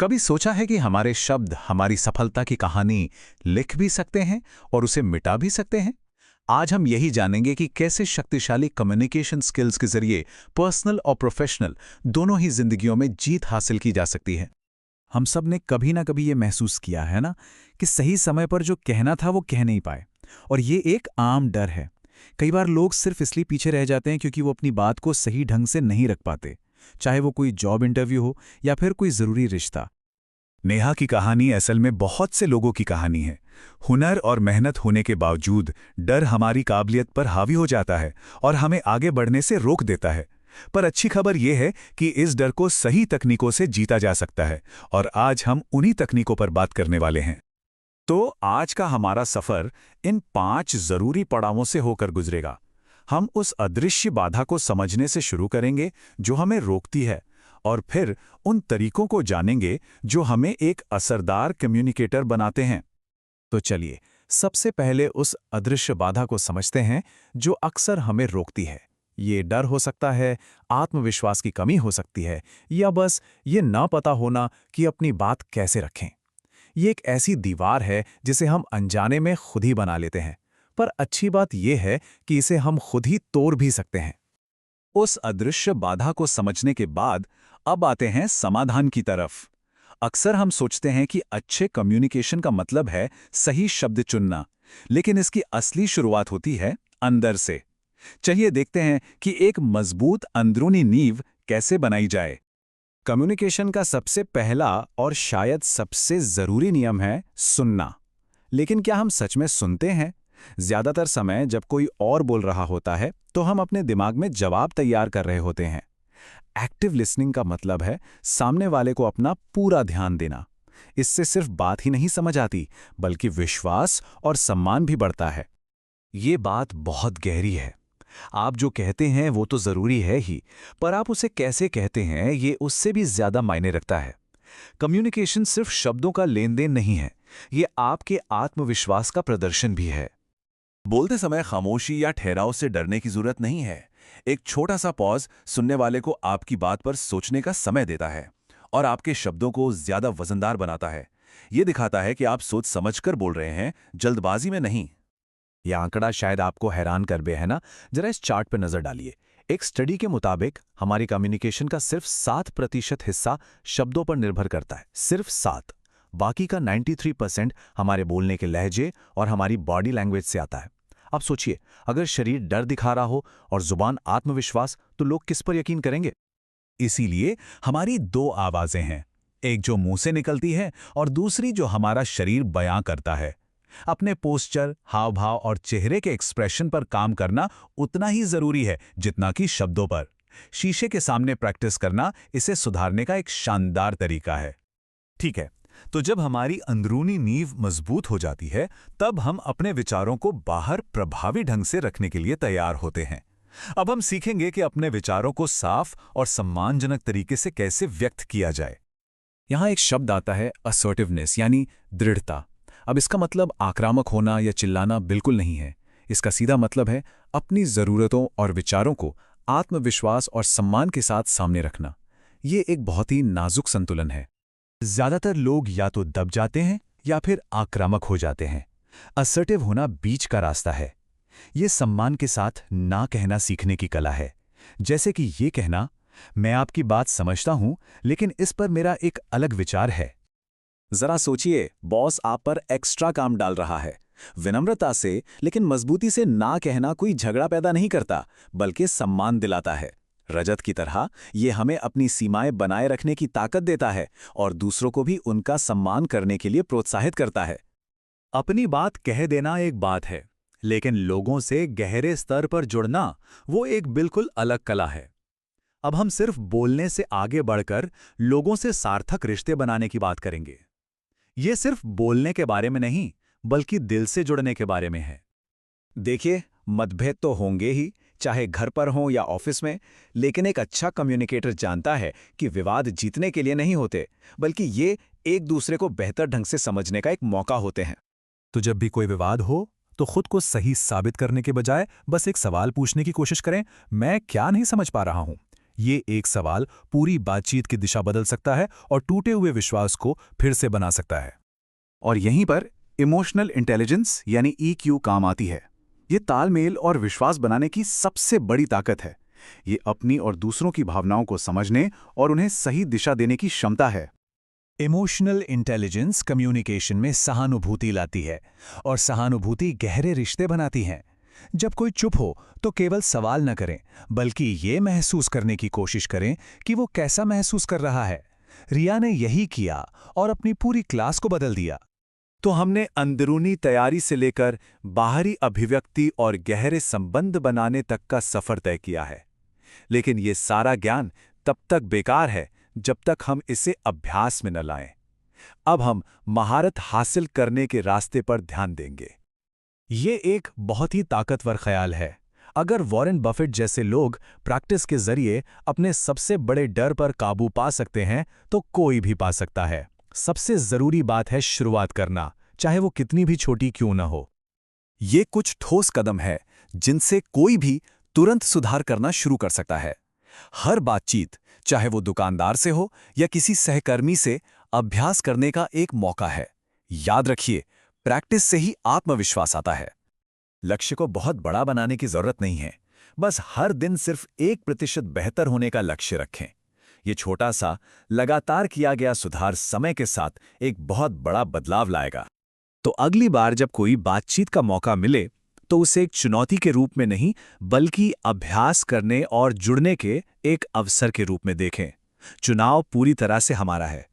कभी सोचा है कि हमारे शब्द हमारी सफलता की कहानी लिख भी सकते हैं और उसे मिटा भी सकते हैं? आज हम यही जानेंगे कि कैसे शक्तिशाली कम्युनिकेशन स्किल्स के जरिए पर्सनल और प्रोफेशनल दोनों ही जिंदगियों में जीत हासिल की जा सकती है। हम सब ने कभी ना कभी ये महसूस किया है ना कि सही समय पर जो कहना था वो कह नहीं पाए। और ये एक आम डर है। कई बार लोग सिर्फ इसलिए पीछे रह जाते हैं क्योंकि वो अपनी बात को सही ढंग से नहीं रख पाते, चाहे वो कोई जॉब इंटरव्यू हो या फिर कोई ज़रूरी रिश्ता। नेहा की कहानी असल में बहुत से लोगों की कहानी है। हुनर और मेहनत होने के बावजूद डर हमारी काबिलियत पर हावी हो जाता है और हमें आगे बढ़ने से रोक देता है। पर अच्छी खबर यह है कि इस डर को सही तकनीकों से जीता जा सकता है, और आज हम उन्हीं तकनीकों पर बात करने वाले हैं। तो आज का हमारा सफर इन 5 जरूरी पड़ावों से होकर गुजरेगा। हम उस अदृश्य बाधा को समझने से शुरू करेंगे जो हमें रोकती है, और फिर उन तरीकों को जानेंगे जो हमें एक असरदार कम्युनिकेटर बनाते हैं। तो चलिए, सबसे पहले उस अदृश्य बाधा को समझते हैं जो अक्सर हमें रोकती है। ये डर हो सकता है, आत्मविश्वास की कमी हो सकती है, या बस ये ना पता होना कि अपनी बात कैसे रखें। ये एक ऐसी दीवार है जिसे हम अनजाने में खुद ही बना लेते हैं। पर अच्छी बात यह है कि इसे हम खुद ही तोड़ भी सकते हैं। उस अदृश्य बाधा को समझने के बाद अब आते हैं समाधान की तरफ। अक्सर हम सोचते हैं कि अच्छे कम्युनिकेशन का मतलब है सही शब्द चुनना, लेकिन इसकी असली शुरुआत होती है अंदर से। चलिए देखते हैं कि एक मजबूत अंदरूनी नींव कैसे बनाई जाए। कम्युनिकेशन का सबसे पहला और शायद सबसे जरूरी नियम है सुनना। लेकिन क्या हम सच में सुनते हैं? ज्यादातर समय जब कोई और बोल रहा होता है तो हम अपने दिमाग में जवाब तैयार कर रहे होते हैं। एक्टिव लिसनिंग का मतलब है सामने वाले को अपना पूरा ध्यान देना। इससे सिर्फ बात ही नहीं समझ आती, बल्कि विश्वास और सम्मान भी बढ़ता है। ये बात बहुत गहरी है। आप जो कहते हैं वो तो जरूरी है ही, पर आप उसे कैसे कहते हैं ये उससे भी ज्यादा मायने रखता है। कम्युनिकेशन सिर्फ शब्दों का लेन देन नहीं है, ये आपके आत्मविश्वास का प्रदर्शन भी है। बोलते समय खामोशी या ठहराव से डरने की जरूरत नहीं है। एक छोटा सा पॉज सुनने वाले को आपकी बात पर सोचने का समय देता है और आपके शब्दों को ज्यादा वजनदार बनाता है। यह दिखाता है कि आप सोच समझकर बोल रहे हैं, जल्दबाजी में नहीं। यह आंकड़ा शायद आपको हैरान कर बे, है ना? जरा इस चार्ट पर नजर डालिए। एक स्टडी के मुताबिक हमारी कम्युनिकेशन का सिर्फ 7% हिस्सा शब्दों पर निर्भर करता है। सिर्फ 7। बाकी का 93% हमारे बोलने के लहजे और हमारी बॉडी लैंग्वेज से आता है। अब सोचिए, अगर शरीर डर दिखा रहा हो और जुबान आत्मविश्वास, तो लोग किस पर यकीन करेंगे? इसीलिए हमारी 2 आवाजें हैं, एक जो मुंह से निकलती है और दूसरी जो हमारा शरीर बयां करता है। अपने पोस्चर, हाव भाव और चेहरे के एक्सप्रेशन पर काम करना उतना ही जरूरी है जितना कि शब्दों पर। शीशे के सामने प्रैक्टिस करना इसे सुधारने का एक शानदार तरीका है। ठीक है, तो जब हमारी अंदरूनी नींव मजबूत हो जाती है, तब हम अपने विचारों को बाहर प्रभावी ढंग से रखने के लिए तैयार होते हैं। अब हम सीखेंगे कि अपने विचारों को साफ और सम्मानजनक तरीके से कैसे व्यक्त किया जाए। यहाँ एक शब्द आता है असर्टिवनेस, यानी दृढ़ता। अब इसका मतलब आक्रामक होना या चिल्लाना बिल्कुल नहीं है। इसका सीधा मतलब है अपनी ज़रूरतों और विचारों को आत्मविश्वास और सम्मान के साथ सामने रखना। ये एक बहुत ही नाजुक संतुलन है। ज्यादातर लोग या तो दब जाते हैं या फिर आक्रामक हो जाते हैं। असर्टिव होना बीच का रास्ता है। ये सम्मान के साथ ना कहना सीखने की कला है। जैसे कि ये कहना, मैं आपकी बात समझता हूं, लेकिन इस पर मेरा एक अलग विचार है। जरा सोचिए, बॉस आप पर एक्स्ट्रा काम डाल रहा है। विनम्रता से लेकिन मजबूती से ना कहना कोई झगड़ा पैदा नहीं करता, बल्कि सम्मान दिलाता है। रजत की तरह ये हमें अपनी सीमाएं बनाए रखने की ताकत देता है और दूसरों को भी उनका सम्मान करने के लिए प्रोत्साहित करता है। अपनी बात कह देना एक बात है, लेकिन लोगों से गहरे स्तर पर जुड़ना वो एक बिल्कुल अलग कला है। अब हम सिर्फ बोलने से आगे बढ़कर लोगों से सार्थक रिश्ते बनाने की बात करेंगे। ये सिर्फ बोलने के बारे में नहीं, बल्कि दिल से जुड़ने के बारे में है। देखिए, मतभेद तो होंगे ही, चाहे घर पर हों या ऑफिस में, लेकिन एक अच्छा कम्युनिकेटर जानता है कि विवाद जीतने के लिए नहीं होते, बल्कि ये एक दूसरे को बेहतर ढंग से समझने का एक मौका होते हैं। तो जब भी कोई विवाद हो, तो खुद को सही साबित करने के बजाय बस एक सवाल पूछने की कोशिश करें, मैं क्या नहीं समझ पा रहा हूं? ये एक सवाल पूरी बातचीत की दिशा बदल सकता है और टूटे हुए विश्वास को फिर से बना सकता है। और यहीं पर इमोशनल इंटेलिजेंस यानी EQ काम आती है। ये तालमेल और विश्वास बनाने की सबसे बड़ी ताकत है। ये अपनी और दूसरों की भावनाओं को समझने और उन्हें सही दिशा देने की क्षमता है। इमोशनल इंटेलिजेंस कम्युनिकेशन में सहानुभूति लाती है और सहानुभूति गहरे रिश्ते बनाती है। जब कोई चुप हो तो केवल सवाल न करें, बल्कि ये महसूस करने की कोशिश करें कि वो कैसा महसूस कर रहा है। रिया ने यही किया और अपनी पूरी क्लास को बदल दिया। तो हमने अंदरूनी तैयारी से लेकर बाहरी अभिव्यक्ति और गहरे संबंध बनाने तक का सफर तय किया है। लेकिन ये सारा ज्ञान तब तक बेकार है जब तक हम इसे अभ्यास में न लाएं। अब हम महारत हासिल करने के रास्ते पर ध्यान देंगे। ये एक बहुत ही ताकतवर ख्याल है। अगर वॉरेन बफेट जैसे लोग प्रैक्टिस के जरिए अपने सबसे बड़े डर पर काबू पा सकते हैं, तो कोई भी पा सकता है। सबसे जरूरी बात है शुरुआत करना, चाहे वो कितनी भी छोटी क्यों न हो। ये कुछ ठोस कदम है जिनसे कोई भी तुरंत सुधार करना शुरू कर सकता है। हर बातचीत, चाहे वो दुकानदार से हो या किसी सहकर्मी से, अभ्यास करने का एक मौका है। याद रखिए, प्रैक्टिस से ही आत्मविश्वास आता है। लक्ष्य को बहुत बड़ा बनाने की जरूरत नहीं है। बस हर दिन सिर्फ 1% बेहतर होने का लक्ष्य रखें। ये छोटा सा, लगातार किया गया सुधार समय के साथ एक बहुत बड़ा बदलाव लाएगा। तो अगली बार जब कोई बातचीत का मौका मिले, तो उसे एक चुनौती के रूप में नहीं, बल्कि अभ्यास करने और जुड़ने के एक अवसर के रूप में देखें। चुनाव पूरी तरह से हमारा है।